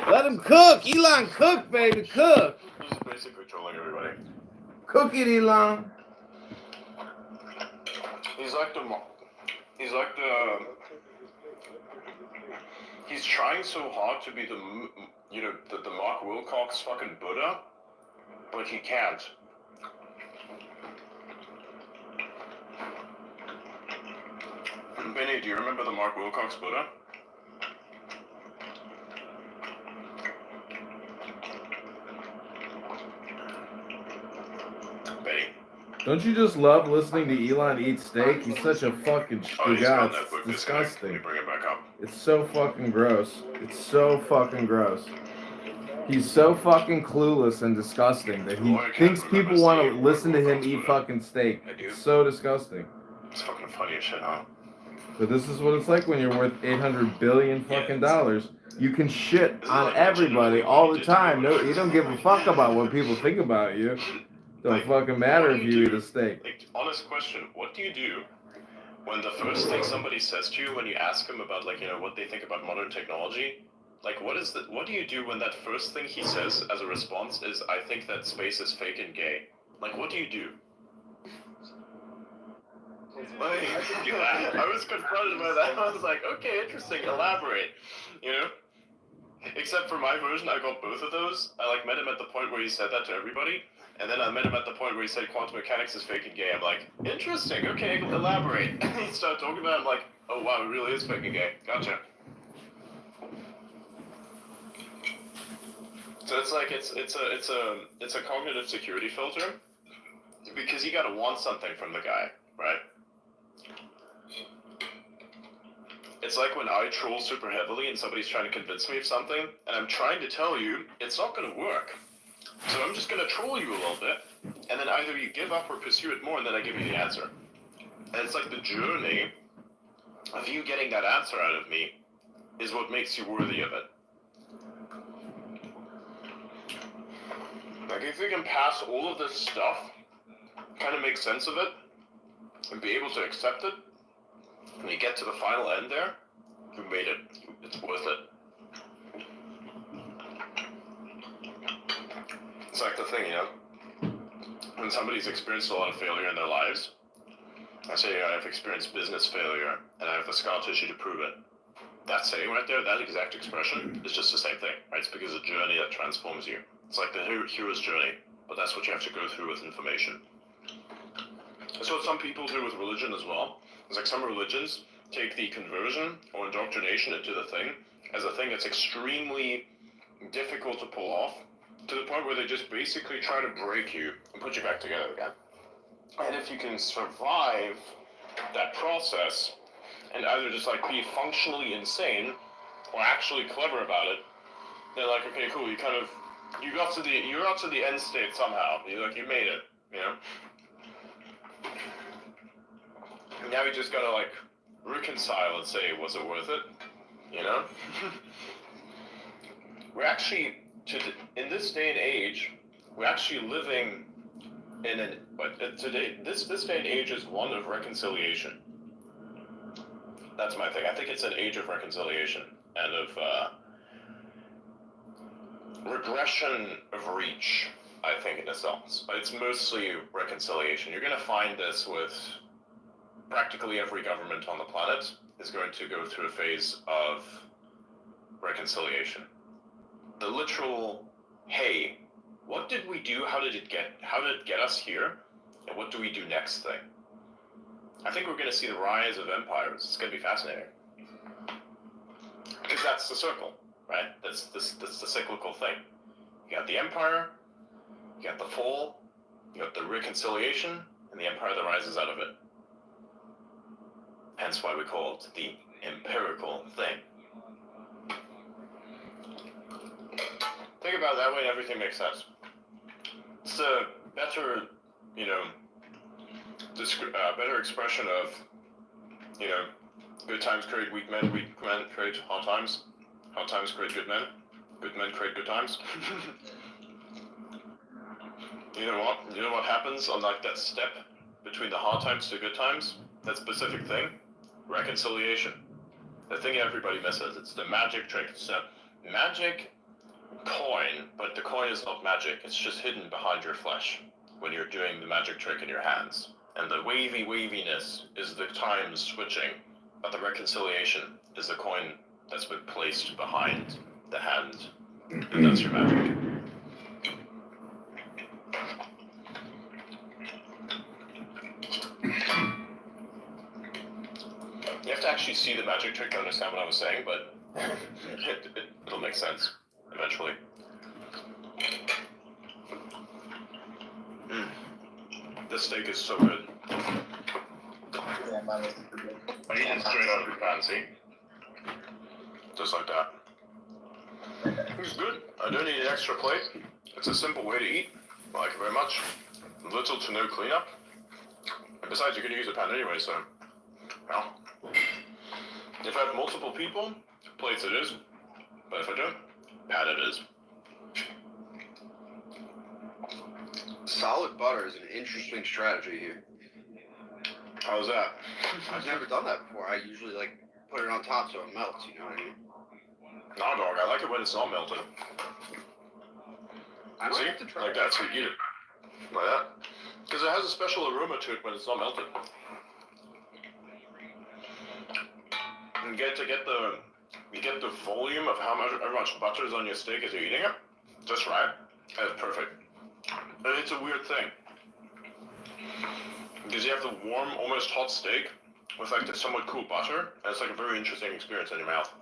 Let him cook. Elon, cook, baby, cook. He's basically trolling everybody. Cook it, Elon. He's like the. He's like the. He's trying so hard to be the, the Mark Wilcox fucking Buddha, but he can't. Benny, do you remember the Mark Wilcox Buddha? Benny. Don't you just love listening to Elon eat steak? He's such a fucking He's god. gone that quick. It's disgusting. Let me bring it back up. It's so fucking gross. It's so fucking gross. He's so fucking clueless and disgusting that he thinks people want to listen to him eat fucking steak. It's so disgusting. It's fucking funny as shit, huh? But this is what it's like when you're worth $800 billion fucking dollars. You can shit on everybody all the time. No, you don't give a fuck about what people think about you. Don't fucking matter if you eat a steak. Like, honest question, what do you do when the first thing somebody says to you when you ask them about, like, what they think about modern technology? Like, what do you do when that first thing he says as a response is, I think that space is fake and gay? Like, what do you do? Like, I was confronted by that. I was like, okay, interesting, elaborate, Except for my version, I got both of those. I, met him at the point where he said that to everybody, and then I met him at the point where he said quantum mechanics is fake and gay. I'm like, interesting, okay, elaborate. And he started talking about it, I'm like, oh wow, it really is fake and gay. Gotcha. So it's like it's a cognitive security filter, because you gotta want something from the guy, right? It's like when I troll super heavily and somebody's trying to convince me of something, and I'm trying to tell you it's not gonna work. So I'm just gonna troll you a little bit, and then either you give up or pursue it more, and then I give you the answer. And it's like the journey of you getting that answer out of me is what makes you worthy of it. Like, if you can pass all of this stuff, kind of make sense of it, and be able to accept it, when you get to the final end there, you made it. It's worth it. It's like the thing, when somebody's experienced a lot of failure in their lives, I say, I've experienced business failure, and I have the scar tissue to prove it. That saying right there, that exact expression, is just the same thing, right? It's because it's a journey that transforms you. It's like the hero's journey, but that's what you have to go through with information. That's what some people do with religion as well. It's like some religions take the conversion or indoctrination into the thing as a thing that's extremely difficult to pull off, to the point where they just basically try to break you and put you back together again. And if you can survive that process and either just be functionally insane or actually clever about it, they're like, okay, cool, you got to the end state somehow. You made it, And now you just gotta reconcile and say, was it worth it? We're actually in this day and age, we're actually living in this day and age is one of reconciliation. That's my thing. I think it's an age of reconciliation and of regression of reach, I think, in a sense. But it's mostly reconciliation. You're going to find this with practically every government on the planet is going to go through a phase of reconciliation. The literal, hey, what did we do? How did it get us here? And what do we do next thing? I think we're going to see the rise of empires. It's going to be fascinating. Because that's the circle, right? That's the cyclical thing. You got the empire, you got the fall, you got the reconciliation, and the empire that rises out of it. Hence why we call it the empirical thing. Think about it that way and everything makes sense. It's a better, better expression of, good times create weak men create hard times create good men create good times. You know what happens on that step between the hard times to good times? That specific thing? Reconciliation. The thing everybody misses. It's the magic trick. It's the magic coin, but the coin is not magic. It's just hidden behind your flesh when you're doing the magic trick in your hands. And the waviness is the time switching, but the reconciliation is the coin that's been placed behind the hand, and that's your magic. You have to actually see the magic trick to understand what I was saying, but it'll make sense eventually. This steak is so good. Yeah, mine is super good. I eat it straight out of the pan, see? Just like that. It's good. I don't need an extra plate. It's a simple way to eat. I like it very much. Little to no cleanup. And besides, you're going to use a pan anyway, so... Well... If I have multiple people, plates it is. But if I don't, pan it is. Solid butter is an interesting strategy here. How's that? I've never done that before. I usually like put it on top so it melts, you know what I mean? Nah, dog, I like it when it's not melted. I might See? have to try Like that, so you eat it. Like that. Because it has a special aroma to it when it's not melted. And you get the volume of how much butter is on your steak as you're eating it. Just right. That's perfect. And it's a weird thing. Because you have the warm, almost hot steak with like the somewhat cool butter, and it's like a very interesting experience in your mouth.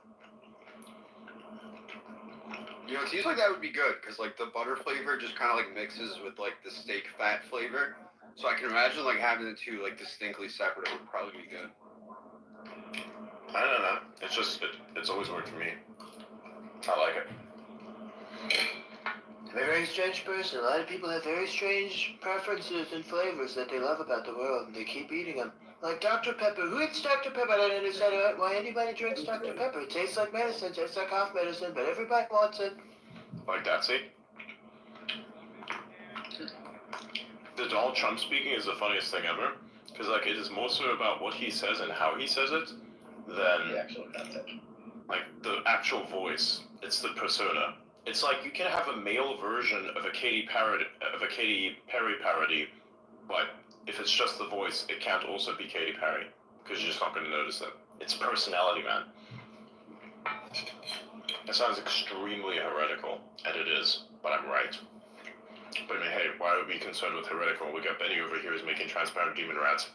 You know, it seems like that would be good, because like the butter flavor just kind of like mixes with like the steak fat flavor. So I can imagine like having the two like distinctly separate would probably be good. I don't know. It's just, it's always worked for me. I like it. I'm a very strange person. A lot of people have very strange preferences and flavors that they love about the world, and they keep eating them. Like Dr. Pepper. Who eats Dr. Pepper? I don't understand why anybody drinks Dr. Pepper. It tastes like medicine, tastes like cough medicine, but everybody wants it. Like that, see? The Donald Trump speaking is the funniest thing ever. Because like, it is more so about what he says and how he says it than The actual content. like the actual voice. It's the persona. It's like you can have a male version of a Katy Perry parody, but if it's just the voice, it can't also be Katy Perry because you're just not going to notice it. It's personality, man. It sounds extremely heretical, and it is, but I'm right. But I mean, hey, why would we be concerned with heretical? We got Benny over here who's making transparent demon rats.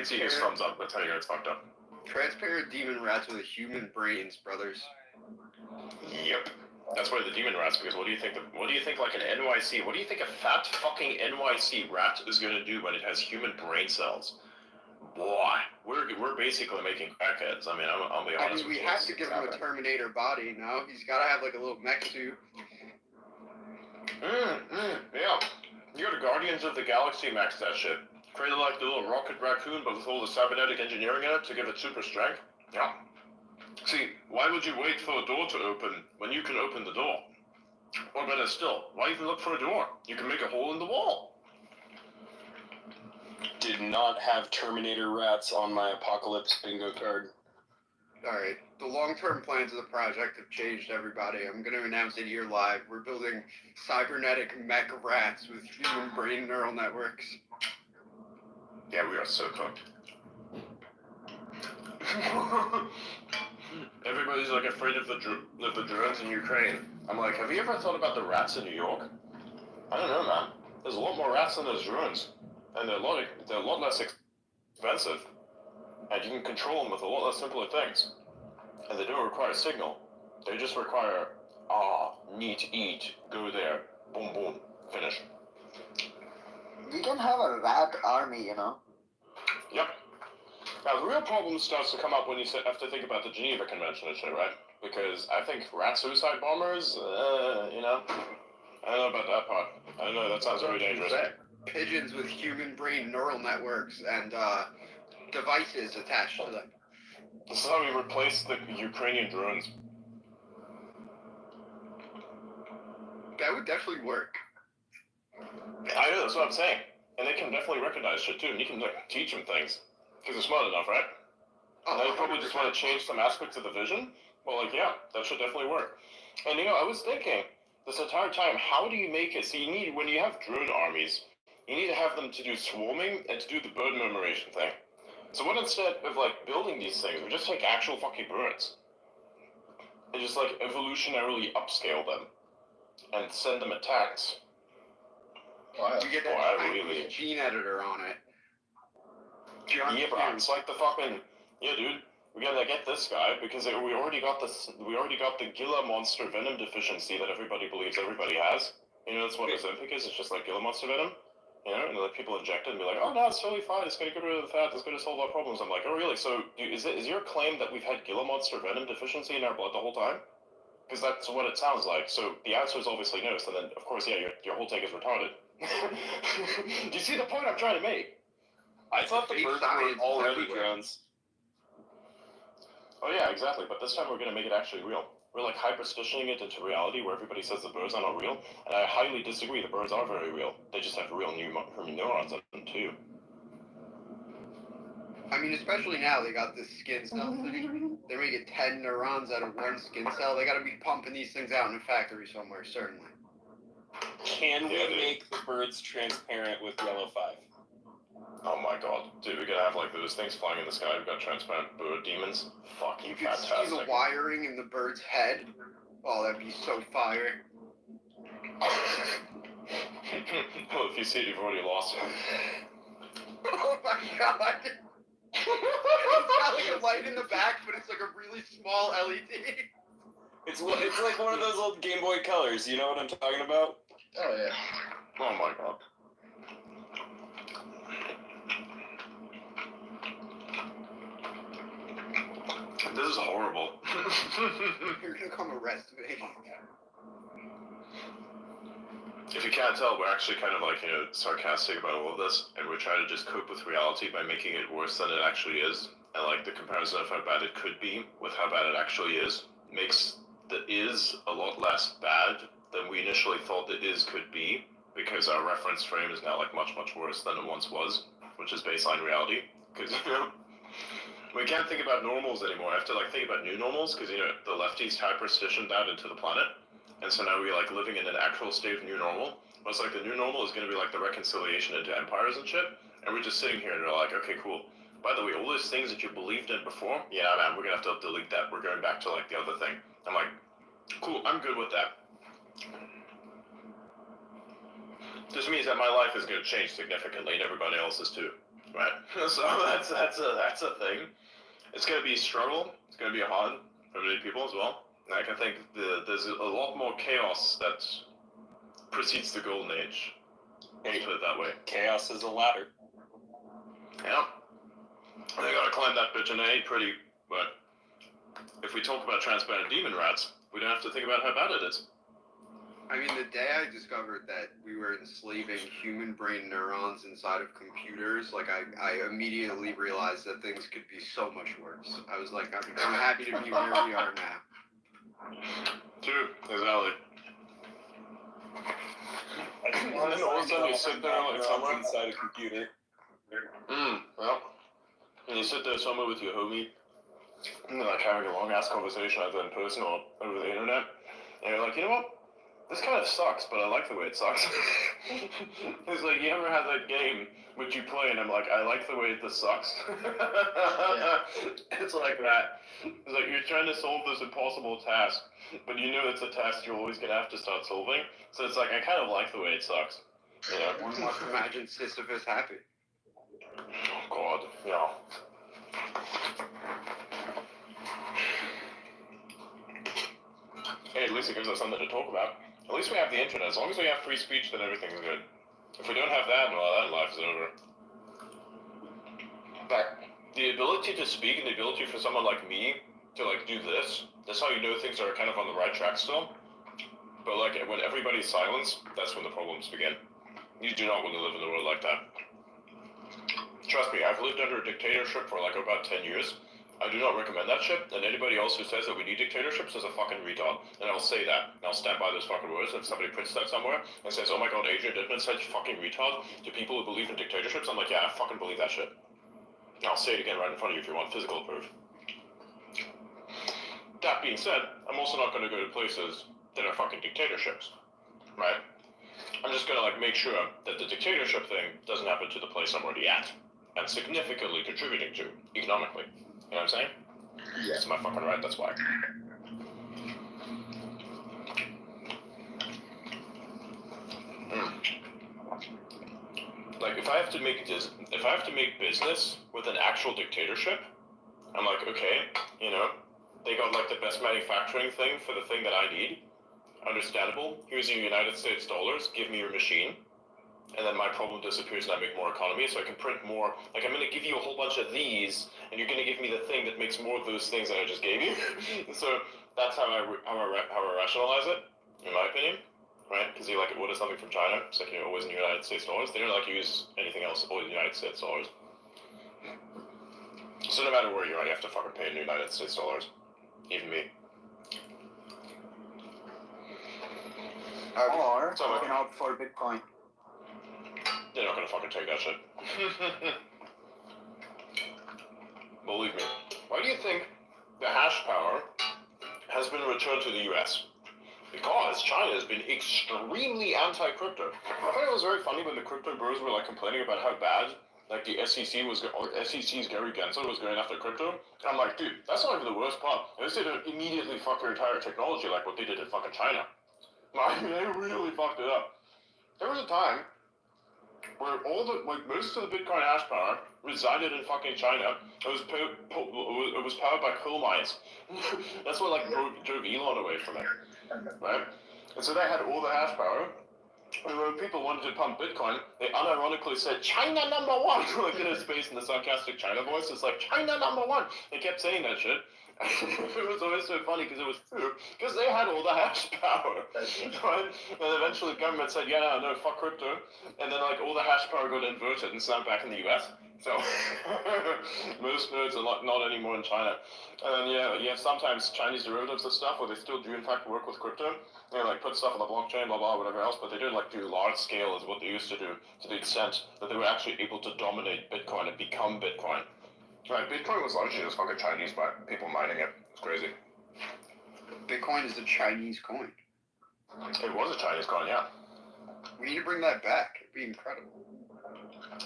See his thumbs up. That's how you know it's fucked up. Transparent demon rats with human brains, brothers. Yep. That's why the demon rats. Because what do you think? Like an NYC? What do you think a fat fucking NYC rat is going to do when it has human brain cells? Boy, we're basically making crackheads. I mean, I'll be honest. We have to give him a Terminator body now. He's got to have like a little mech suit. Yeah. You got a Guardians of the Galaxy max that shit. Created like the little rocket raccoon, but with all the cybernetic engineering in it to give it super strength. Yeah. See, why would you wait for a door to open when you can open the door? Or better still, why even look for a door? You can make a hole in the wall. Did not have Terminator rats on my apocalypse bingo card. Alright, the long-term plans of the project have changed, everybody. I'm going to announce it here live. We're building cybernetic mech rats with human brain neural networks. Yeah, we are so cooked. Everybody's like afraid of the drones in Ukraine. I'm like, have you ever thought about the rats in New York? I don't know, man. There's a lot more rats than those drones, and they're a lot less expensive, and you can control them with a lot less simpler things. And they don't require signal. They just require need to eat, go there, boom boom, finish. You can have a rat army, you know. Yep. Now, the real problem starts to come up when you have to think about the Geneva Convention and shit, right? Because I think rat suicide bombers, you know, I don't know about that part. I don't know, that sounds very dangerous. Pigeons with human brain neural networks and devices attached to them. This is how we replace the Ukrainian drones. That would definitely work. I know, that's what I'm saying. And they can definitely recognize shit too, and you can like, teach them things. Because they're smart enough, right? Oh, Now you probably just want to change some aspects of the vision, Well, like, yeah, that should definitely work. And, you know, I was thinking this entire time, how do you make it so you need, when you have drone armies, you need to have them to do swarming and to do the bird murmuration thing. So what instead of, like, building these things, we just take actual fucking birds and just, like, evolutionarily upscale them and send them attacks. Wow. You get Oh, that I Chinese really- gene editor on it. Yeah, but it's like the fucking, yeah, dude. We gotta get this guy because we already got this. We already got the Gila monster venom deficiency that everybody believes everybody has. You know, that's what Ozempic is. It's just like Gila monster venom. You know, and let people inject it and be like, oh no, it's totally fine. It's gonna get rid of the fat. It's gonna solve our problems. I'm like, oh really? So is your claim that we've had Gila monster venom deficiency in our blood the whole time? Because that's what it sounds like. So the answer is obviously no. So then, of course, yeah, your whole take is retarded. Do you see the point I'm trying to make? I thought the Fake birds science were already everywhere. drones. Oh yeah, exactly. But this time we're gonna make it actually real. We're like hyperstitioning it into reality where everybody says the birds are not real, and I highly disagree. The birds are very real. They just have real neurons in them too. I mean, especially now they got this skin cell thing. They're making 10 neurons out of one skin cell. They gotta be pumping these things out in a factory somewhere, certainly. Can we Yeah, dude. make the birds transparent with yellow 5? Oh my god, dude, we're gonna have like those things flying in the sky. We've got transparent bird demons. Fucking You could see the fantastic. wiring in the bird's head. Oh, that'd be so fire. Well, if you see it, you've already lost it. Oh my god. It's got like a light in the back, but it's like a really small LED. It's like one of those old Game Boy Colors. You know what I'm talking about? Oh yeah. Oh my god. This is horrible. You're gonna come arrest me. If you can't tell, we're actually kind of like, you know, sarcastic about all of this, and we're trying to just cope with reality by making it worse than it actually is. And like the comparison of how bad it could be with how bad it actually is makes the is a lot less bad than we initially thought the is could be, because our reference frame is now like much worse than it once was, which is baseline reality. Because you know, we can't think about normals anymore. I have to like think about new normals because you know the lefties hyperstitioned that into the planet. And so now we're like living in an actual state of new normal. But it's like the new normal is going to be like the reconciliation into empires and shit. And we're just sitting here and we're like, okay, cool. By the way, all those things that you believed in before, yeah, man, we're going to have to delete that. We're going back to like the other thing. I'm like, cool, I'm good with that. This means that my life is going to change significantly and everybody else's too. Right? So that's a thing. It's going to be a struggle. It's going to be hard for many people as well. Like, I think there's a lot more chaos that precedes the golden age. Let's put it that way. Chaos is a ladder. Yeah. And they gotta climb that bitch and it ain't pretty, but if we talk about transparent demon rats, we don't have to think about how bad it is. I mean, the day I discovered that we were enslaving human brain neurons inside of computers, like I immediately realized that things could be so much worse. I was like, I'm happy to be where we are now. True, exactly. And then all of a sudden you sit there like somewhere inside a computer. Well, and you sit there somewhere with your homie, and you're like having a long ass conversation either in person or over the internet, and you're like, you know what? This kind of sucks, but I like the way it sucks. It's like, you ever had that game which you play and I'm like, I like the way this sucks? Yeah. It's like that. It's like you're trying to solve this impossible task, but you know it's a task you're always going to have to start solving. So it's like, I kind of like the way it sucks. You know? One must imagine Sisyphus happy. Oh god, yeah. Hey, at least it gives us something to talk about. At least we have the internet. As long as we have free speech, then everything's good. If we don't have that, well, that life is over. But the ability to speak and the ability for someone like me to like do this, that's how you know things are kind of on the right track still. But like when everybody's silenced, that's when the problems begin. You do not want to live in a world like that. Trust me, I've lived under a dictatorship for like about 10 years. I do not recommend that shit, and anybody else who says that we need dictatorships is a fucking retard. And I'll say that, and I'll stand by those fucking words, and if somebody prints that somewhere and says, oh my god, Adrian Dittman said fucking retard to people who believe in dictatorships, I'm like, yeah, I fucking believe that shit. And I'll say it again right in front of you if you want physical proof. that being said, I'm also not going to go to places that are fucking dictatorships, right? I'm just going to like make sure that the dictatorship thing doesn't happen to the place I'm already at and significantly contributing to economically. You know what I'm saying? Yeah. It's my fucking right. That's why. Like if I have to make business with an actual dictatorship, I'm like, okay, you know, they got like the best manufacturing thing for the thing that I need. Understandable. Here's your United States dollars. Give me your machine. And then my problem disappears and I make more economy, so I can print more. Like, I'm going to give you a whole bunch of these, and you're going to give me the thing that makes more of those things that I just gave you. So that's how I rationalize it, in my opinion, right? Because you like order something from China, it's like, you know, always in United States dollars. They don't like use anything else, always in United States dollars. So no matter where you are, you have to fucking pay in United States dollars. Even me. Or So, you can opt for Bitcoin. They're not gonna fucking take that shit. Believe me. Why do you think the hash power has been returned to the US? Because China has been extremely anti-crypto. I thought it was very funny when the crypto bros were like complaining about how bad like the SEC's Gary Gensler was going after crypto. I'm like, dude, that's not even the worst part. They didn't immediately fuck your entire technology like what they did in fucking China. Like, they really fucked it up. There was a time where most of the Bitcoin hash power resided in fucking China. It was powered by coal mines. That's what like drove Elon away from it, right? And so they had all the hash power. And when people wanted to pump Bitcoin, they unironically said China number one. Like in a space in the sarcastic China voice, it's like China number one. They kept saying that shit. It was always so funny because it was true, because they had all the hash power, right? And eventually the government said, yeah, no, fuck crypto, and then like all the hash power got inverted and snapped back in the US. So most nodes are not anymore in China. And then you have sometimes Chinese derivatives of stuff where they still do in fact work with crypto. They like put stuff on the blockchain, blah blah, whatever else, but they didn't like do large scale as what they used to do, to the extent that they were actually able to dominate Bitcoin and become Bitcoin. Right, Bitcoin was largely just fucking Chinese by people mining it. It's crazy. Bitcoin is a Chinese coin. It was a Chinese coin, yeah. We need to bring that back. It'd be incredible.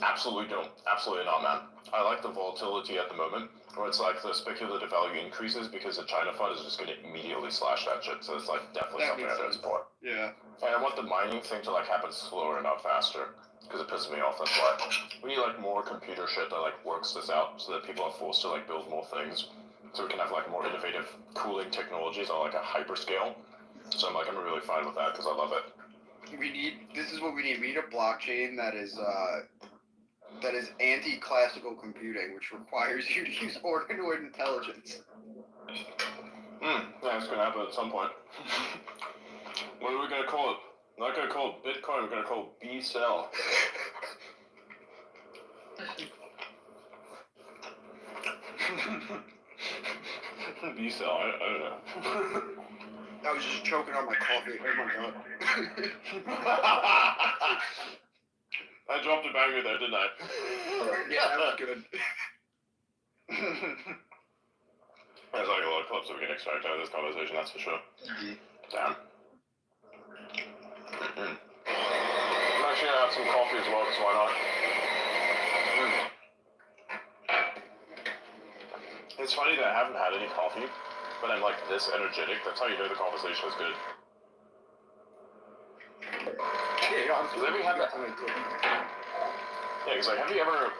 Absolutely don't. Absolutely not, man. I like the volatility at the moment, where it's like the speculative value increases because the China fund is just going to immediately slash that shit. So it's like definitely something I don't support. Yeah. And I want the mining thing to like happen slower and not faster, because it pisses me off. That's why we need like more computer shit that like works this out, so that people are forced to like build more things, so we can have like more innovative cooling technologies on like a hyper scale. So I'm really fine with that because I love it. This is what we need. We need a blockchain that is anti-classical computing, which requires you to use organoid intelligence. Yeah, it's gonna happen at some point. What are we gonna call it? We're not gonna call it Bitcoin, we're gonna call it B-Cell. B-Cell, I don't know. I was just choking on my coffee. Oh my god. I dropped a banger there, didn't I? Yeah, that was good. There's like a lot of clips that we can extract out of this conversation, that's for sure. Damn. I'm actually gonna have some coffee as well, so why not? It's funny that I haven't had any coffee, but I'm like this energetic. That's how you know the conversation is good. Yeah, Because have you had that? Yeah, because like, have you ever,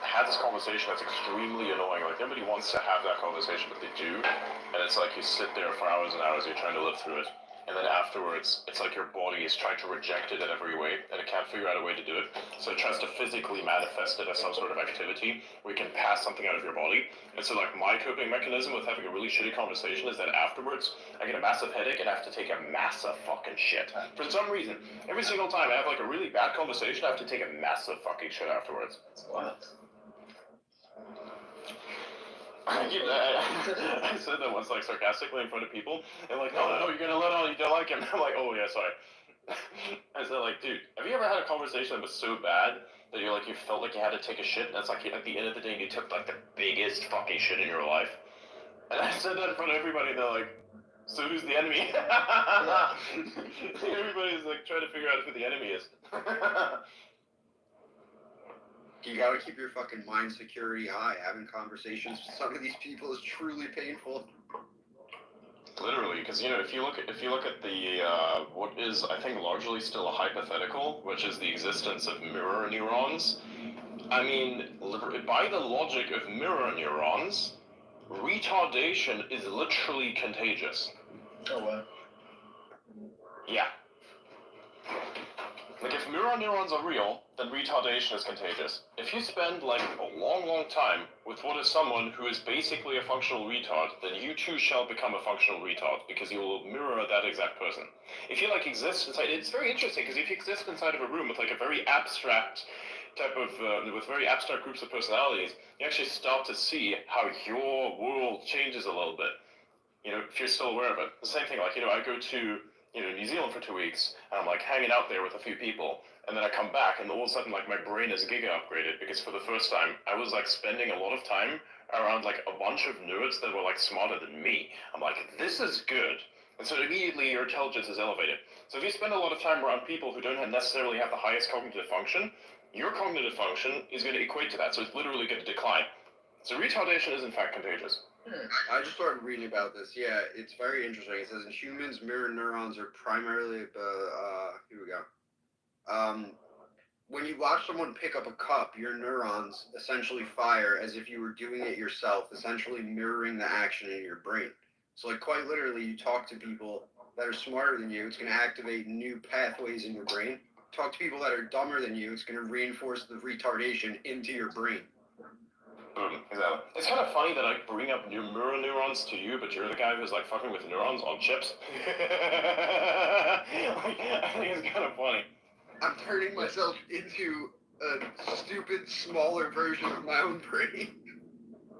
had this conversation that's extremely annoying? Like, nobody wants to have that conversation, but they do. And it's like you sit there for hours and hours, you're trying to live through it. And then afterwards, it's like your body is trying to reject it in every way, and it can't figure out a way to do it. So it tries to physically manifest it as some sort of activity where you can pass something out of your body. And so like my coping mechanism with having a really shitty conversation is that afterwards, I get a massive headache and I have to take a massive fucking shit. For some reason, every single time I have like a really bad conversation, I have to take a massive fucking shit afterwards. What? I said that once, like, sarcastically in front of people, and like, no, you're gonna let on, you don't like him. I'm like, oh yeah, sorry. I said, like, dude, have you ever had a conversation that was so bad that you felt like you had to take a shit, and it's like, at the end of the day, you took, like, the biggest fucking shit in your life? And I said that in front of everybody, and they're like, so who's the enemy? Everybody's like trying to figure out who the enemy is. You gotta keep your fucking mind security high. Having conversations with some of these people is truly painful. Literally, because if you look at the what is I think largely still a hypothetical, which is the existence of mirror neurons. I mean, by the logic of mirror neurons, retardation is literally contagious. Oh, wow. Yeah. Like, if mirror neurons are real, then retardation is contagious. If you spend, like, a long, long time with what is someone who is basically a functional retard, then you too shall become a functional retard, because you will mirror that exact person. If you, like, exist inside... It's very interesting, because if you exist inside of a room with, like, a very abstract type of... with very abstract groups of personalities, you actually start to see how your world changes a little bit. If you're still aware of it. The same thing, like, I go to... New Zealand for 2 weeks, and I'm like hanging out there with a few people, and then I come back, and all of a sudden, like, my brain is giga upgraded, because for the first time, I was, like, spending a lot of time around, like, a bunch of nerds that were, like, smarter than me. I'm like, this is good. And so immediately your intelligence is elevated. So if you spend a lot of time around people who don't necessarily have the highest cognitive function, your cognitive function is going to equate to that, so it's literally going to decline. So retardation is, in fact, contagious. I just started reading about this. Yeah, it's very interesting. It says in humans, mirror neurons are primarily here we go. When you watch someone pick up a cup, your neurons essentially fire as if you were doing it yourself, essentially mirroring the action in your brain. So, like, quite literally, you talk to people that are smarter than you, it's going to activate new pathways in your brain. Talk to people that are dumber than you, it's going to reinforce the retardation into your brain. Boom, exactly. It's kind of funny that I bring up new mirror neurons to you, but you're the guy who's like fucking with neurons on chips. I think it's kind of funny. I'm turning myself into a stupid, smaller version of my own brain.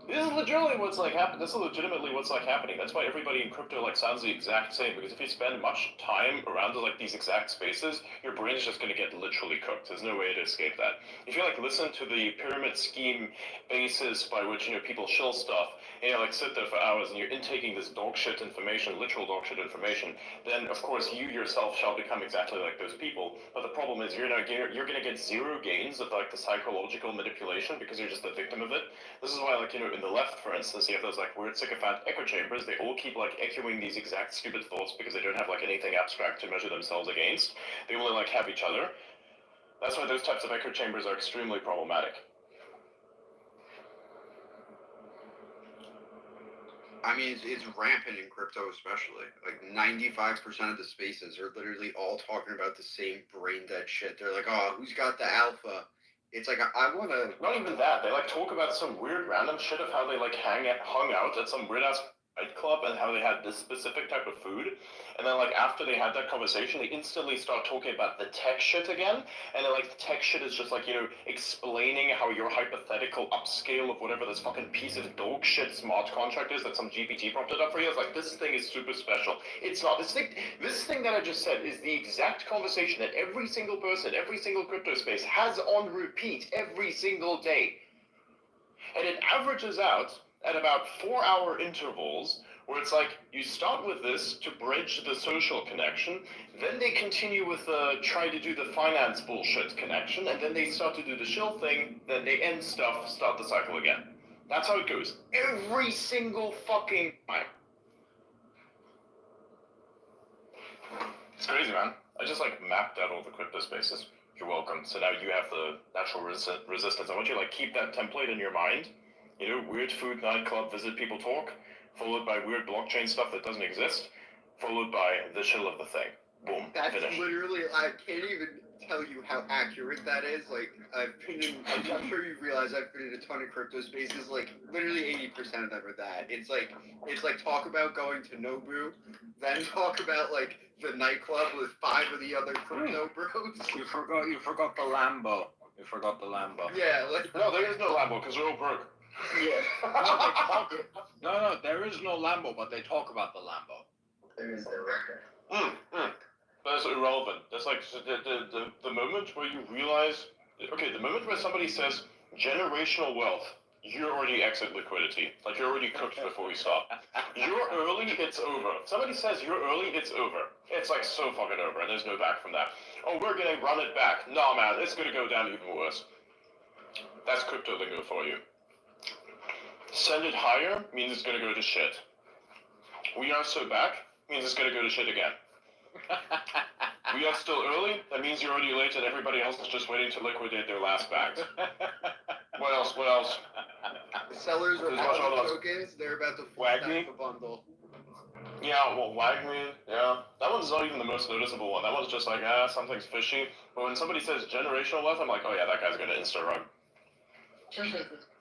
This is legitimately what's like happening. This is legitimately what's like happening. That's why everybody in crypto like sounds the exact same. Because if you spend much time around like these exact spaces, your brain is just going to get literally cooked. There's no way to escape that. If you like listen to the pyramid scheme basis by which people shill stuff, and like sit there for hours and you're intaking this dog shit information, literal dog shit information, then of course you yourself shall become exactly like those people. But the problem is you're going to get zero gains of like the psychological manipulation because you're just the victim of it. This is why like in the left, for instance, you have those like weird sycophant echo chambers. They all keep like echoing these exact stupid thoughts because they don't have like anything abstract to measure themselves against. They only like have each other. That's why those types of echo chambers are extremely problematic. I mean, it's rampant in crypto, especially. Like 95% of the spaces are literally all talking about the same brain dead shit. They're like, oh, who's got the alpha? It's like, I want to... Not even that. They like talk about some weird random shit of how they like hung out at some weird ass nightclub and how they had this specific type of food. And then like after they had that conversation, they instantly start talking about the tech shit again. And then like the tech shit is just like, explaining how your hypothetical upscale of whatever this fucking piece of dog shit smart contract is that some GPT prompted up for you. It's like, this thing is super special. It's not. This thing that I just said is the exact conversation that every single person, every single crypto space has on repeat every single day. And it averages out at about 4-hour intervals, where it's like, you start with this to bridge the social connection, then they continue with try to do the finance bullshit connection, and then they start to do the shill thing, then they end stuff, start the cycle again. That's how it goes. Every single fucking time. It's crazy, man. I just like mapped out all the crypto spaces. You're welcome. So now you have the natural resistance. I want you to like keep that template in your mind. Weird food nightclub, visit people talk, followed by weird blockchain stuff that doesn't exist, followed by the shill of the thing. Boom. That's finished. literally, I can't even tell you how accurate that is. Like, I'm sure you realize I've been in a ton of crypto spaces, like, literally 80% of them are that. It's like talk about going to Nobu, then talk about, like, the nightclub with 5 of the other crypto bros. You forgot the Lambo. You forgot the Lambo. Yeah, like... No, there is no Lambo, because we're all broke. Yeah. No, there is no Lambo, but they talk about the Lambo. There is the record. That's irrelevant. That's like the moment where you realize, okay, the moment where somebody says generational wealth, you're already exit liquidity. Like, you're already cooked before we start. You're early, it's over. If somebody says you're early, it's over. It's like so fucking over, and there's no back from that. Oh, we're gonna run it back. No, man, it's gonna go down even worse. That's crypto lingo for you. Send it higher means it's gonna go to shit. We are so back means it's gonna go to shit again. We are still early, that means you're already late and everybody else is just waiting to liquidate their last bags. What else? What else? The sellers are There's out much of other- tokens. They're about to Wagme? stack the bundle. Yeah, well, Wagme, yeah. That one's not even the most noticeable one. That one's just like, something's fishy. But when somebody says generational wealth, I'm like, oh yeah, that guy's gonna insta-rug.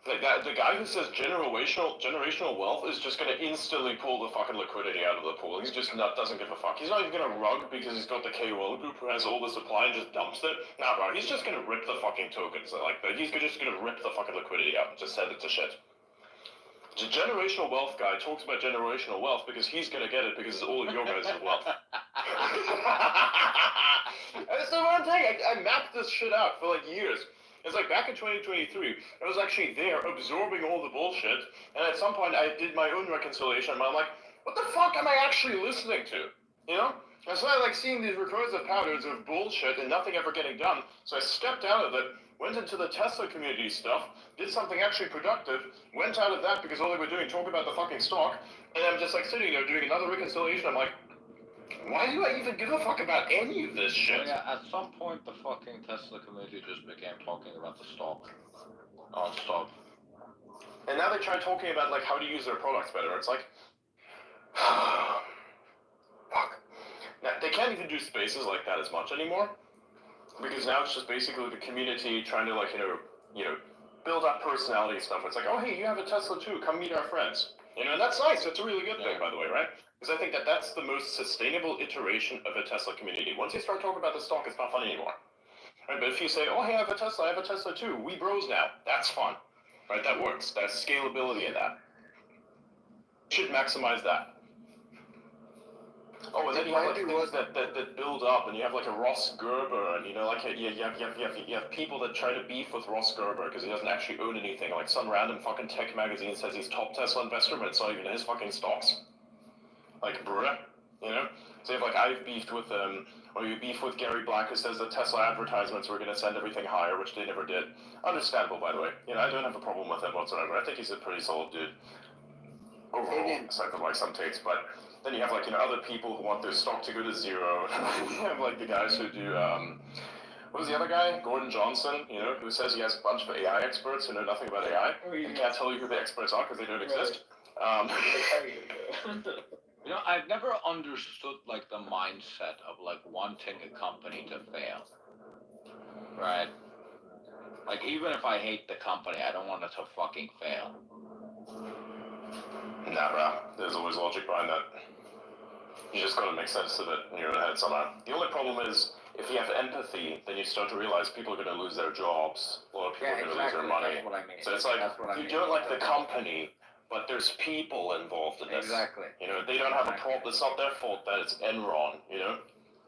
Like that, the guy who says generational wealth is just gonna instantly pull the fucking liquidity out of the pool. He's just doesn't give a fuck. He's not even gonna rug because he's got the KOL group who has all the supply and just dumps it. Nah, bro, he's just gonna rip the fucking tokens. Like, he's just gonna rip the fucking liquidity out and just send it to shit. The generational wealth guy talks about generational wealth because he's gonna get it because it's all of your guys' wealth. That's the one thing. I mapped this shit out for like years. It's like back in 2023, I was actually there absorbing all the bullshit, and at some point I did my own reconciliation, and I'm like, what the fuck am I actually listening to? You know? And so I like seeing these recursive patterns of bullshit and nothing ever getting done, so I stepped out of it, went into the Tesla community stuff, did something actually productive, went out of that because all they were doing, talk about the fucking stock, and I'm just like sitting there doing another reconciliation, I'm like, why do I even give a fuck about any of this shit? Yeah, at some point the fucking Tesla community just became talking about the stock. Non-stop. And now they try talking about like how to use their products better. It's like, fuck. Now, they can't even do spaces like that as much anymore, because now it's just basically the community trying to like, you know, build up personality and stuff. It's like, oh hey, you have a Tesla too, come meet our friends. You know, and that's nice. It's a really good thing, by the way, right? Because I think that that's the most sustainable iteration of a Tesla community. Once you start talking about the stock, it's not fun anymore. Right? But if you say, oh hey, I have a Tesla too, we bros now, that's fun. Right? That works. There's scalability in that. You should maximize that. Oh, and then you have like things that build up, and you have like a Ross Gerber, and you know, like you have people that try to beef with Ross Gerber because he doesn't actually own anything. Like some random fucking tech magazine says he's top Tesla investor, but it's not even his fucking stocks. Like, bruh, you know? So if like I've beefed with or you beef with Gary Black who says that Tesla advertisements were going to send everything higher, which they never did. Understandable, by the way. You know, I don't have a problem with him whatsoever. I think he's a pretty solid dude. Overall, aside from like some takes, but then you have like, you know, other people who want their stock to go to zero. You have like the guys who do, what was the other guy? Gordon Johnson, you know, who says he has a bunch of AI experts who know nothing about AI and can't tell you who the experts are because they don't exist. You know, I've never understood like the mindset of like wanting a company to fail. Right? Like even if I hate the company, I don't want it to fucking fail. Nah, bro. There's always logic behind that. You just gotta make sense of it in your own head somehow. The only problem is, if you have empathy, then you start to realize people are gonna lose their jobs. A lot of people are gonna lose their money. That's what I mean. So it's like, you don't like the company, but there's people involved in this. Exactly. You know, they don't have a problem. It's not their fault that it's Enron, you know?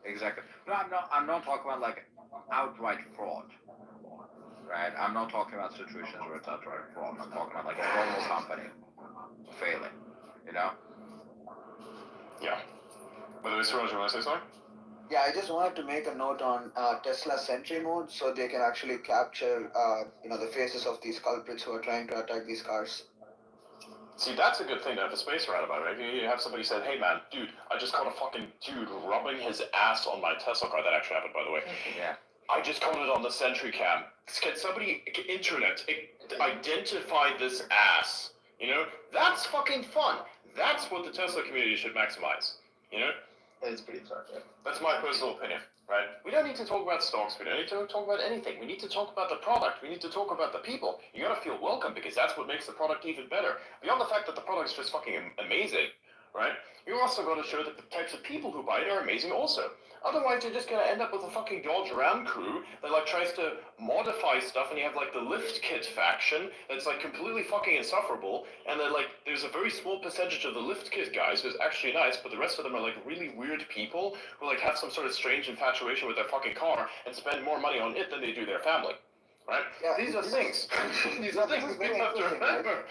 Exactly. No, I'm not talking about like outright fraud. Right? I'm not talking about situations where it's outright fraud. I'm talking about like a normal company failing. You know? Yeah. By the way, Suraj, you want to say something? Yeah, I just wanted to make a note on Tesla Sentry mode, so they can actually capture, the faces of these culprits who are trying to attack these cars. See, that's a good thing to have a space around about, right? If you have somebody say, hey man, dude, I just caught a fucking dude rubbing his ass on my Tesla car. That actually happened, by the way. Yeah. I just caught it on the Sentry cam. Can somebody, internet, identify this ass? You know? That's fucking fun. That's what the Tesla community should maximize. You know? It's pretty tough, yeah. That's my personal opinion, right? We don't need to talk about stocks. We don't need to talk about anything. We need to talk about the product. We need to talk about the people. You gotta feel welcome because that's what makes the product even better. Beyond the fact that the product's just fucking amazing, right? You also gotta show that the types of people who buy it are amazing also. Otherwise, you're just gonna end up with a fucking Dodge Ram crew that like tries to modify stuff, and you have like the lift kit faction that's like completely fucking insufferable, and then like there's a very small percentage of the lift kit guys who's actually nice, but the rest of them are like really weird people who like have some sort of strange infatuation with their fucking car and spend more money on it than they do their family. right? Yeah, These are this things. These yeah, are this things is we very have to interesting, right? remember.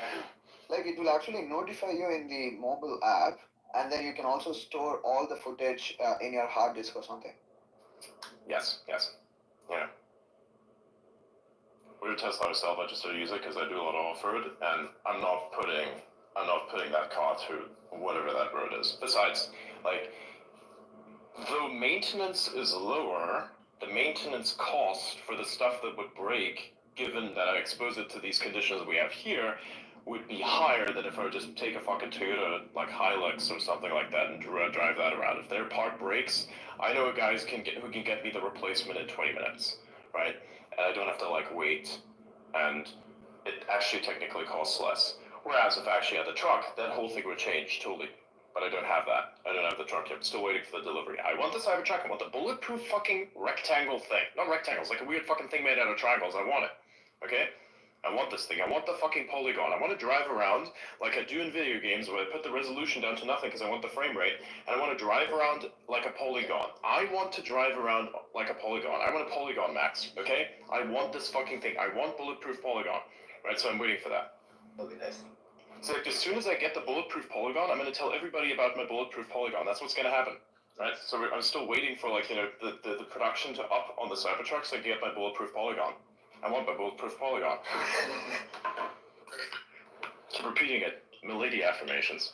Like it will actually notify you in the mobile app, and then you can also store all the footage in your hard disk or something. Yes. Yeah. We're Tesla myself. I just use it because I do a lot of off-road, and I'm not putting that car through whatever that road is. Besides, like, though maintenance is lower, the maintenance cost for the stuff that would break, given that I expose it to these conditions we have here, would be higher than if I would just take a fucking Toyota like Hilux or something like that and drive that around. If their part breaks, I know guys who can get me the replacement in 20 minutes, right? And I don't have to like wait, and it actually technically costs less. Whereas if I actually had the truck, that whole thing would change totally. But I don't have that. I don't have the truck yet. I'm still waiting for the delivery. I want the Cybertruck. I want the bulletproof fucking rectangle thing. Not rectangles, like a weird fucking thing made out of triangles. I want it. Okay? I want this thing. I want the fucking polygon. I want to drive around like I do in video games where I put the resolution down to nothing because I want the frame rate. And I want to drive around like a polygon. I want to drive around like a polygon. I want a polygon max. Okay? I want this fucking thing. I want bulletproof polygon. Right? So I'm waiting for that. That'll be nice. So like, as soon as I get the bulletproof polygon, I'm going to tell everybody about my bulletproof polygon. That's what's going to happen, right? So I'm still waiting for like the production to up on the Cybertruck so I can get my bulletproof polygon. I want my bulletproof polygon. Keep repeating it. Milady affirmations.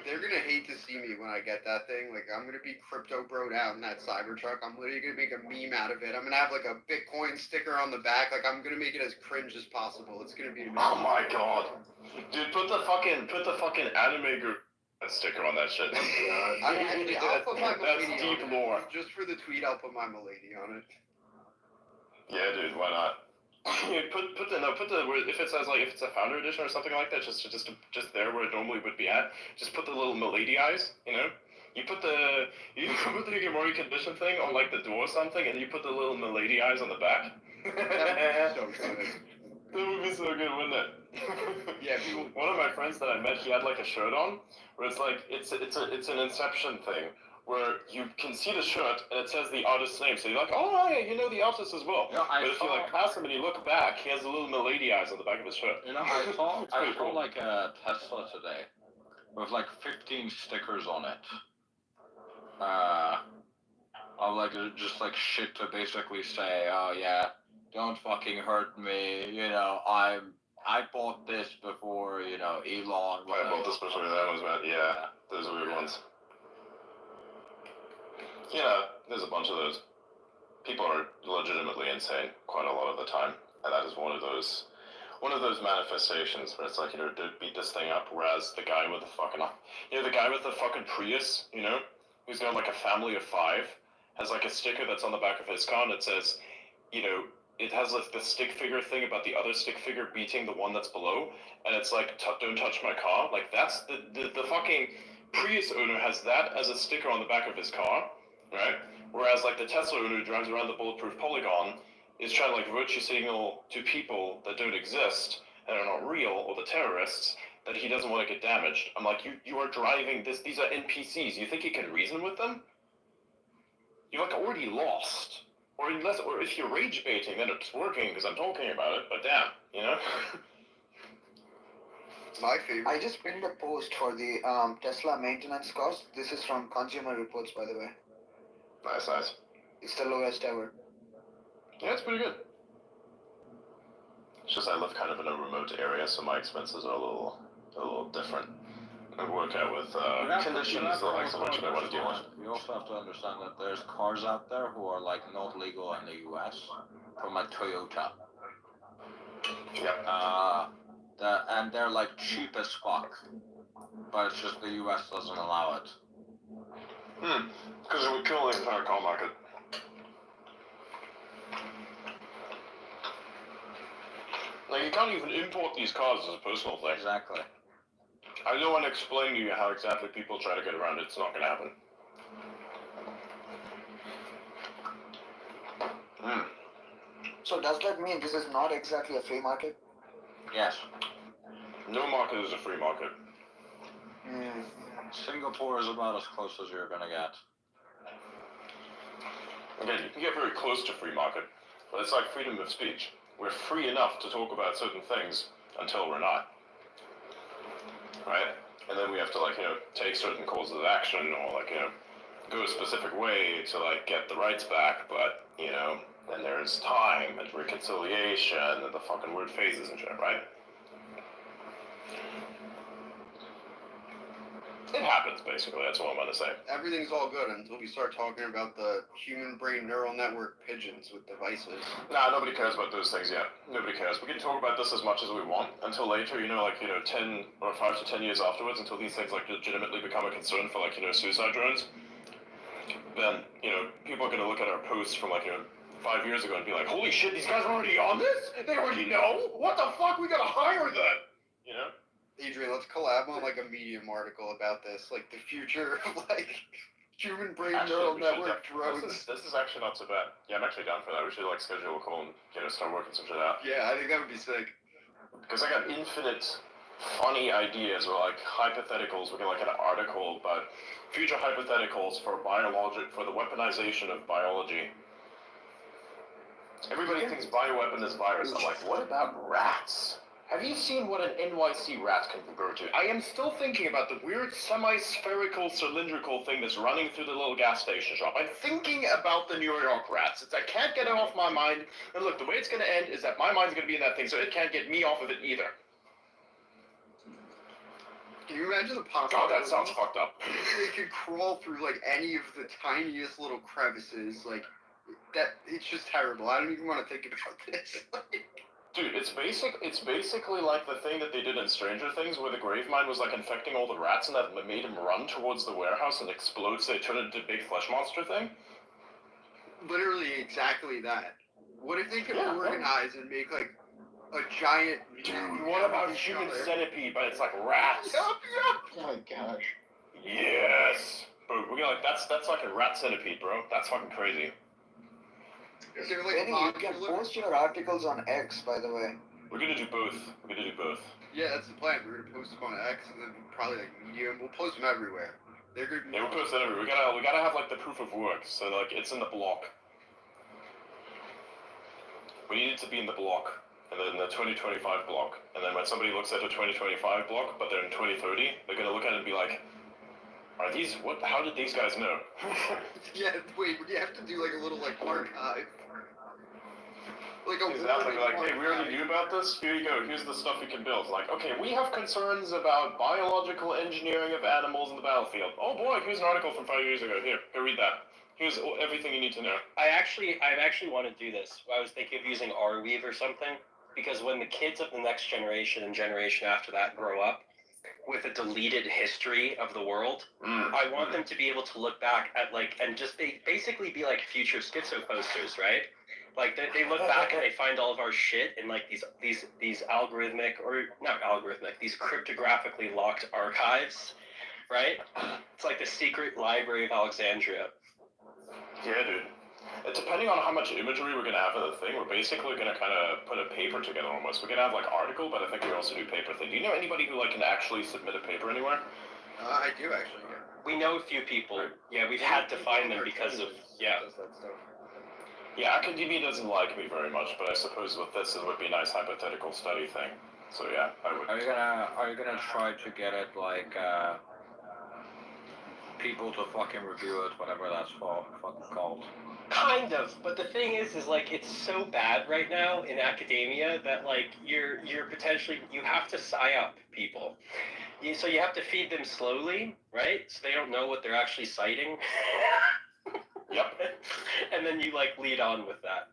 They're gonna hate to see me when I get that thing. Like, I'm gonna be crypto broed out in that Cybertruck. I'm literally gonna make a meme out of it. I'm gonna have like a Bitcoin sticker on the back. Like, I'm gonna make it as cringe as possible. It's gonna be amazing. Oh my god, dude! Put the fucking anime group sticker on that shit. I'll put my That's milady deep on lore. it. Just for the tweet, I'll put my milady on it. Yeah, dude, why not? If it says like if it's a founder edition or something like that, just there where it normally would be at, just put the little milady eyes, you know? You put the Higimori condition thing on like the door or something, and you put the little milady eyes on the back. That'd be so good. That would be so good, wouldn't it? Yeah, people. One of my friends that I met, he had like a shirt on, where it's like it's an Inception thing, where you can see the shirt and it says the artist's name, so you're like, oh yeah, you know the artist as well. No, But if you like pass him and you look back, he has a little milady eyes on the back of his shirt. You know, I saw cool. like a Tesla today with like 15 stickers on it. Of like just like shit to basically say, oh yeah, don't fucking hurt me. You know, I bought this before. You know, Elon. I bought this before that was bad. Yeah, those are weird ones. Yeah, there's a bunch of those. People are legitimately insane quite a lot of the time, and that is one of those manifestations where it's like, you know, beat this thing up. Whereas the guy with the fucking Prius, you know, who's got like a family of 5, has like a sticker that's on the back of his car and it says, you know, it has like the stick figure thing about the other stick figure beating the one that's below, and it's like, don't touch my car. Like that's the fucking Prius owner has that as a sticker on the back of his car. Right? Whereas like the Tesla owner who drives around the bulletproof polygon is trying to like virtue signal to people that don't exist and are not real, or the terrorists, that he doesn't want to get damaged. I'm like, you are driving this, these are NPCs. You think you can reason with them? You're like already lost. Or if you're rage baiting, then it's working because I'm talking about it, but damn, you know? My favorite. I just pinned a post for the Tesla maintenance cost. This is from Consumer Reports, by the way. Nice. It's the lowest ever. Yeah, it's pretty good. It's just I live kind of in a remote area, so my expenses are a little different. I work out with conditions that like so much that I want to deal with. You also have to understand that there's cars out there who are like not legal in the US, from like Toyota. Yep. And they're like cheap as fuck, but it's just the US doesn't allow it. Because it would kill the entire car market. Like, you can't even import these cars as a personal thing. Exactly. I don't want to explain to you how exactly people try to get around it. It's not going to happen. So does that mean this is not exactly a free market? Yes. No market is a free market. Singapore is about as close as you're gonna get. Again, you can get very close to free market. But it's like freedom of speech. We're free enough to talk about certain things until we're not. Right? And then we have to, like, you know, take certain courses of action or, like, you know, go a specific way to, like, get the rights back, but, you know, then there's time and reconciliation and the fucking weird phases and shit, right? It happens, basically. That's all I'm gonna say. Everything's all good until we start talking about the human brain neural network pigeons with devices. Nah, nobody cares about those things yet. Nobody cares. We can talk about this as much as we want until later, you know, like, you know, 10 or 5 to 10 years afterwards, until these things, like, legitimately become a concern for, like, you know, suicide drones. Then, you know, people are gonna look at our posts from, like, you know, 5 years ago and be like, holy shit, these guys are already on this? They already know? What the fuck? We gotta hire them! You know? Adrian, let's collab on like a Medium article about this, like the future of like human brain neural network drones. This is actually not so bad. Yeah, I'm actually down for that. We should like schedule a call and, you know, start working some shit out. Yeah, I think that would be sick. Because I got infinite funny ideas or like hypotheticals. We can like get an article about future hypotheticals for the weaponization of biology. Everybody thinks bioweapon is virus. I'm like, what about rats? Have you seen what an NYC rat can grow to? I am still thinking about the weird semi-spherical cylindrical thing that's running through the little gas station shop. I'm thinking about the New York rats. I can't get it off my mind. And look, the way it's going to end is that my mind's going to be in that thing, so it can't get me off of it either. Can you imagine the possibility? God, that sounds fucked up. They could crawl through like any of the tiniest little crevices, like that. It's just terrible. I don't even want to think about this. Dude, it's basically like the thing that they did in Stranger Things where the grave mine was like infecting all the rats and that made him run towards the warehouse and explode so they turned into a big flesh monster thing. Literally exactly that. What if they could organize and make like a giant... Dude, what about human centipede, but it's like rats? Yup. Oh my gosh. Yes! Bro, we're gonna like, that's like a rat centipede, bro. That's fucking crazy. They're like Benny, you can post your articles on X, by the way. We're gonna do both. Yeah, that's the plan. We're gonna post them on X and then probably like Medium. We'll post them everywhere. They're good. Yeah, we'll post that everywhere. We gotta have like the proof of work, so like it's in the block. We need it to be in the block, and then the 2025 block, and then when somebody looks at the 2025 block, but they're in 2030, they're gonna look at it and be like, are these, what, how did these guys know? Yeah, wait, we have to do like a little like archive. Like a exactly, like, hey, we already knew about this, here you go, here's the stuff we can build. Like, okay, we have concerns about biological engineering of animals in the battlefield. Oh boy, here's an article from 5 years ago, here, go read that. Here's everything you need to know. I actually want to do this. I was thinking of using Arweave or something, because when the kids of the next generation and generation after that grow up with a deleted history of the world, I want them to be able to look back at like, and just basically be like future schizo posters, right? Like they look back and they find all of our shit in like these algorithmic, or not algorithmic, these cryptographically locked archives, right? It's like the secret library of Alexandria. Yeah, dude. Depending on how much imagery we're gonna have of the thing, we're basically gonna kind of put a paper together almost. We're gonna have like article, but I think we also do paper thing. Do you know anybody who like can actually submit a paper anywhere? I do actually. Yeah. We know a few people. Yeah, we've had to find them because of Does that stuff. Yeah, academia doesn't like me very much, but I suppose with this it would be a nice hypothetical study thing. So yeah, I would. Are you gonna try to get it like people to fucking review it, whatever that's fucking called? kind of, but the thing is like it's so bad right now in academia that like you're potentially, you have to psyop people. So you have to feed them slowly, right? So they don't know what they're actually citing. Yep. And then you like lead on with that.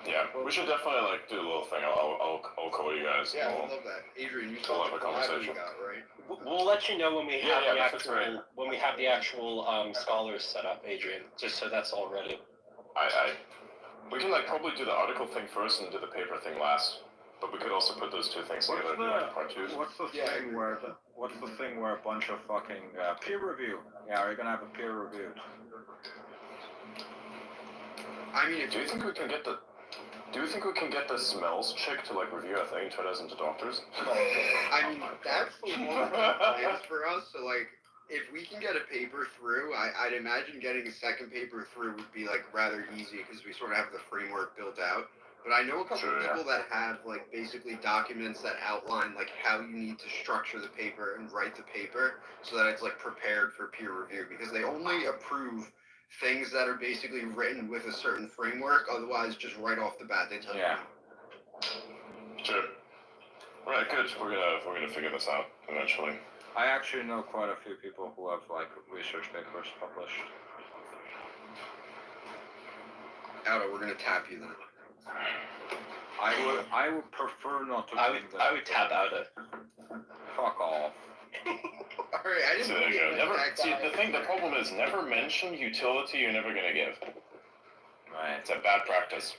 Yeah, we should definitely like do a little thing. I'll call you guys. Yeah, I love that. Adrian, you We'll saw have a the collab conversation. we got, right? We'll let you know when we have the that's actual right. when we have the actual scholars set up, Adrian. Just so that's all ready. We can like probably do the article thing first and do the paper thing last. But we could also put those two things together and do like part two. What's the thing where a bunch of fucking peer review? Yeah, are you gonna have a peer review? I mean, Do you think we can get the smells chick to like review a thing and turn us into doctors? I mean, that's the one plans for us. So like, if we can get a paper through, I'd imagine getting a second paper through would be like rather easy because we sort of have the framework built out. But I know a couple of people that have like basically documents that outline like how you need to structure the paper and write the paper so that it's like prepared for peer review because they only approve things that are basically written with a certain framework. Otherwise, just right off the bat, they tell you. Sure. Right, good. We're gonna figure this out eventually. I actually know quite a few people who have like research papers published. Aldo, we're gonna tap you then. I would prefer not to. I would tap out it. Fuck off. Alright, I didn't So there you go. Never, that see, guy. the problem is never mention utility you're never gonna give. Right. It's a bad practice.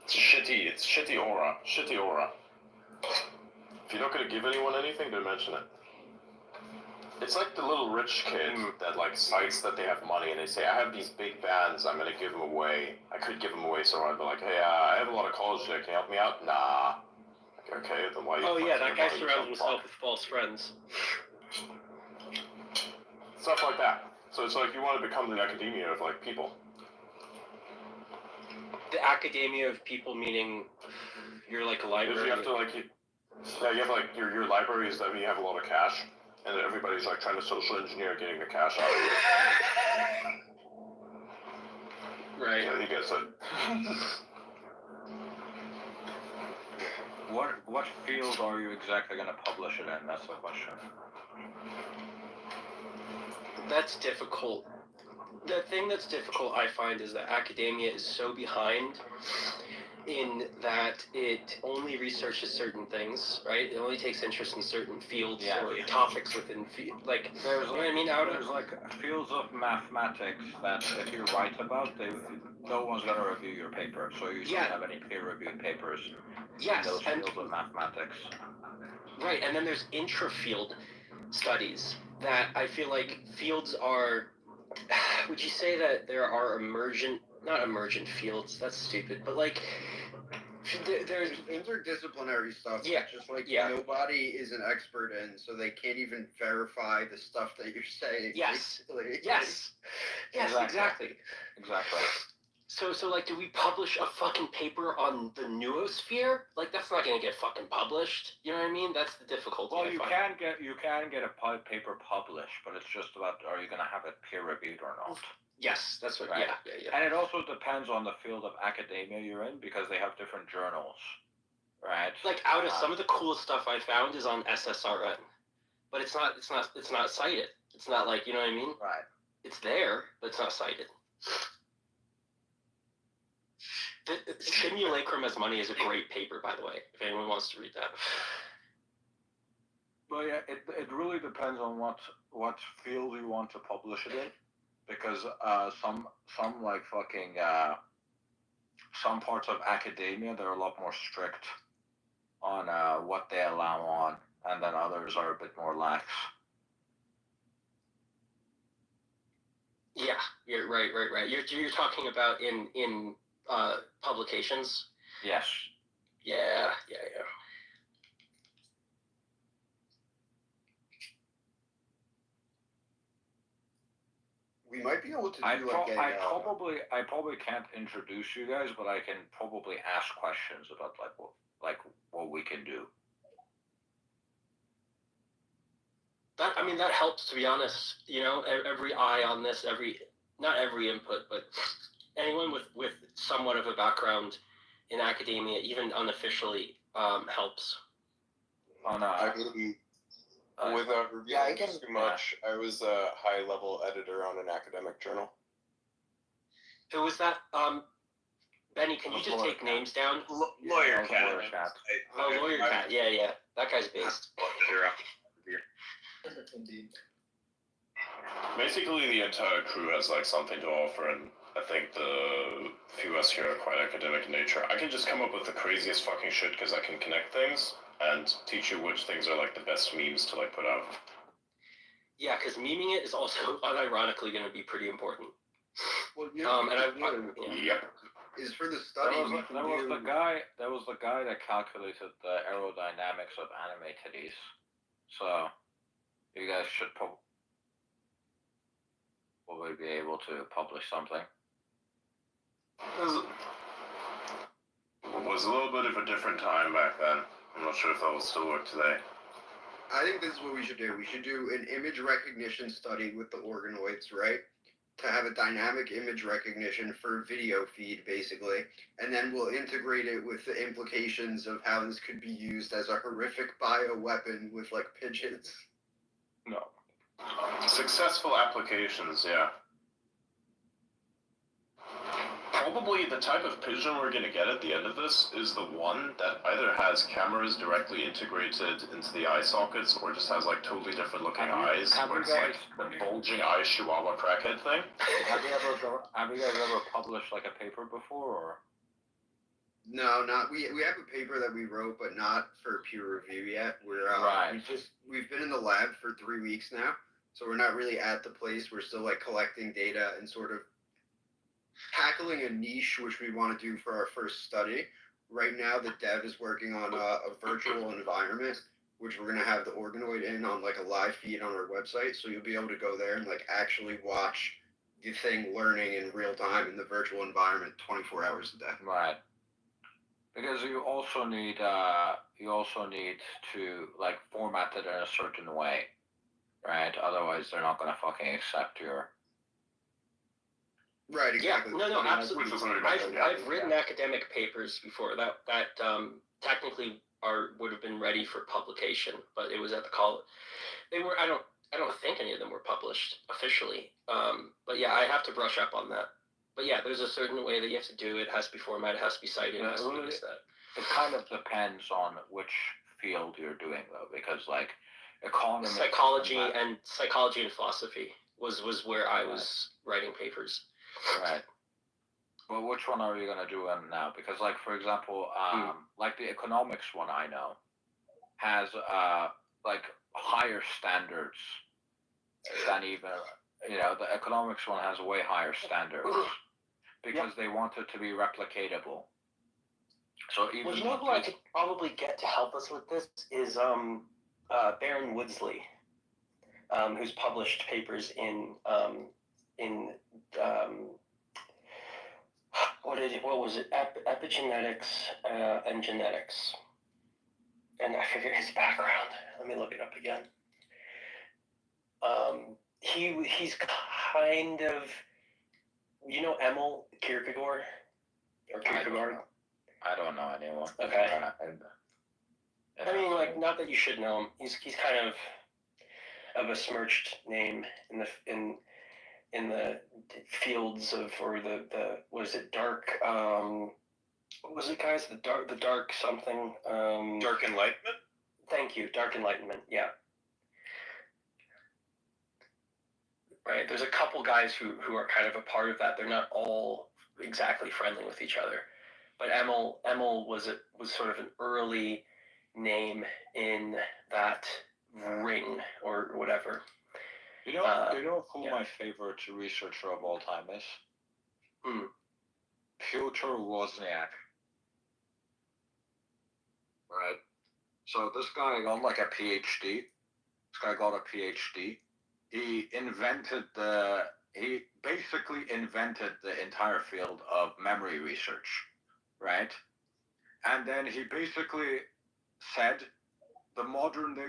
It's shitty aura. Shitty aura. If you're not gonna give anyone anything, don't mention it. It's like the little rich kid that like cites that they have money and they say, I have these big bands, I'm gonna give them away. I could give them away, so I'd be like, hey, I have a lot of college debt, can you help me out? Nah. Like, okay, then why? Oh yeah, that guy surrounds himself with false friends. Stuff like that. So it's like you want to become the academia of like people. The academia of people, meaning you're like a library. You have to like, you have like your library is that you have a lot of cash, and everybody's like trying to social engineer getting the cash out of you. Right. Yeah, you guys said. What field are you exactly going to publish it in? That's the question. That's difficult. The thing that's difficult, I find, is that academia is so behind in that it only researches certain things, right? It only takes interest in certain fields or topics within like, There's you know what I mean? Out there's like fields of mathematics that if you write about, no one's going to review your paper, so you don't have any peer-reviewed papers in those fields of mathematics. Right, and then there's intra-field studies that I feel like fields are. Would you say that there are not emergent fields? That's stupid, but like there's interdisciplinary stuff. Yeah, That's just like nobody is an expert in, so they can't even verify the stuff that you're saying. Yes. Basically. Yes, exactly. So like, do we publish a fucking paper on the noosphere? Like, that's not gonna get fucking published. You know what I mean? That's the difficulty. Well, you can get a paper published, but it's just about are you gonna have it peer reviewed or not? Yes, that's what. Right. Yeah. And it also depends on the field of academia you're in because they have different journals, right? Like, some of the coolest stuff I found is on SSRN, but it's not cited. It's not like, you know what I mean? Right. It's there, but it's not cited. The Simulacrum as Money is a great paper, by the way, if anyone wants to read that. Well, yeah, it really depends on what field you want to publish it in, because some like fucking some parts of academia they're a lot more strict on what they allow on, and then others are a bit more lax. Yeah, you're right. You're talking about in publications. Yes. Yeah. We might be able to do I probably can't introduce you guys, but I can probably ask questions about what we can do. That helps, to be honest. You know, every eye on this, not every input, but anyone with somewhat of a background in academia, even unofficially, helps. Without revealing too much, I was a high-level editor on an academic journal. Who was that? Benny, can you just take names down? Lawyer Cat. Lawyer Cat. Yeah. That guy's based. Indeed. Basically, the entire crew has like something to offer, and I think the few of us here are quite academic in nature. I can just come up with the craziest fucking shit because I can connect things and teach you which things are like the best memes to like put out. Yeah, because meming it is also unironically going to be pretty important. Well, Yep. Is for the study. That was the guy that calculated the aerodynamics of anime titties. So you guys should will we be able to publish something? It was a little bit of a different time back then. I'm not sure if that will still work today. I think this is what we should do. We should do an image recognition study with the organoids, right? To have a dynamic image recognition for video feed, basically. And then we'll integrate it with the implications of how this could be used as a horrific bioweapon with, like, pigeons. No. Successful applications, yeah. Probably the type of pigeon we're going to get at the end of this is the one that either has cameras directly integrated into the eye sockets or just has like totally different looking eyes. Where it's like the bulging eye chihuahua crackhead thing. Have you guys ever published like a paper before, or? No, not we have a paper that we wrote, but not for peer review yet. We're Right. we've been in the lab for 3 weeks now, so we're not really at the place. We're still like collecting data and sort of tackling a niche which we want to do for our first study. Right now, the dev is working on a virtual environment, which we're gonna have the organoid in on like a live feed on our website, so you'll be able to go there and like actually watch the thing learning in real time in the virtual environment, 24 hours a day. Right. Because you also need to like format it in a certain way, right? Otherwise, they're not gonna fucking accept your. Right, exactly. Yeah, no, Which absolutely. is what I mentioned, I've written academic papers before that technically would have been ready for publication, but it was at the college. They were. I don't think any of them were published officially. But yeah, I have to brush up on that. But yeah, there's a certain way that you have to do it. It has to be formatted. It has to be cited. It has to be this, that. It kind of depends on which field you're doing though, because like economy, psychology and philosophy was where I was writing papers. Right. Well, which one are you gonna do now? Because, like, for example, like the economics one I know has like higher standards than even the economics one has way higher standards because they want it to be replicatable. So even Well, you know who I could probably get to help us with this is Baron Woodsley, who's published papers in what was it? Epigenetics and genetics. And I forget his background. Let me look it up again. He's kind of, Emil Kierkegaard or Kierkegaard. I don't know anyone. Okay. I mean, like, not that you should know him. He's kind of a besmirched name in the fields of, or the what is it, dark, what was it, guys? The dark something. Dark Enlightenment? Thank you, Dark Enlightenment, yeah. Right, there's a couple guys who are kind of a part of that. They're not all exactly friendly with each other. But Emil was sort of an early name in that ring or whatever. You know who my favorite researcher of all time is? Piotr Wozniak. Right. So this guy got like a PhD. This guy got a PhD. He basically invented the entire field of memory research, right? And then he basically said the modern day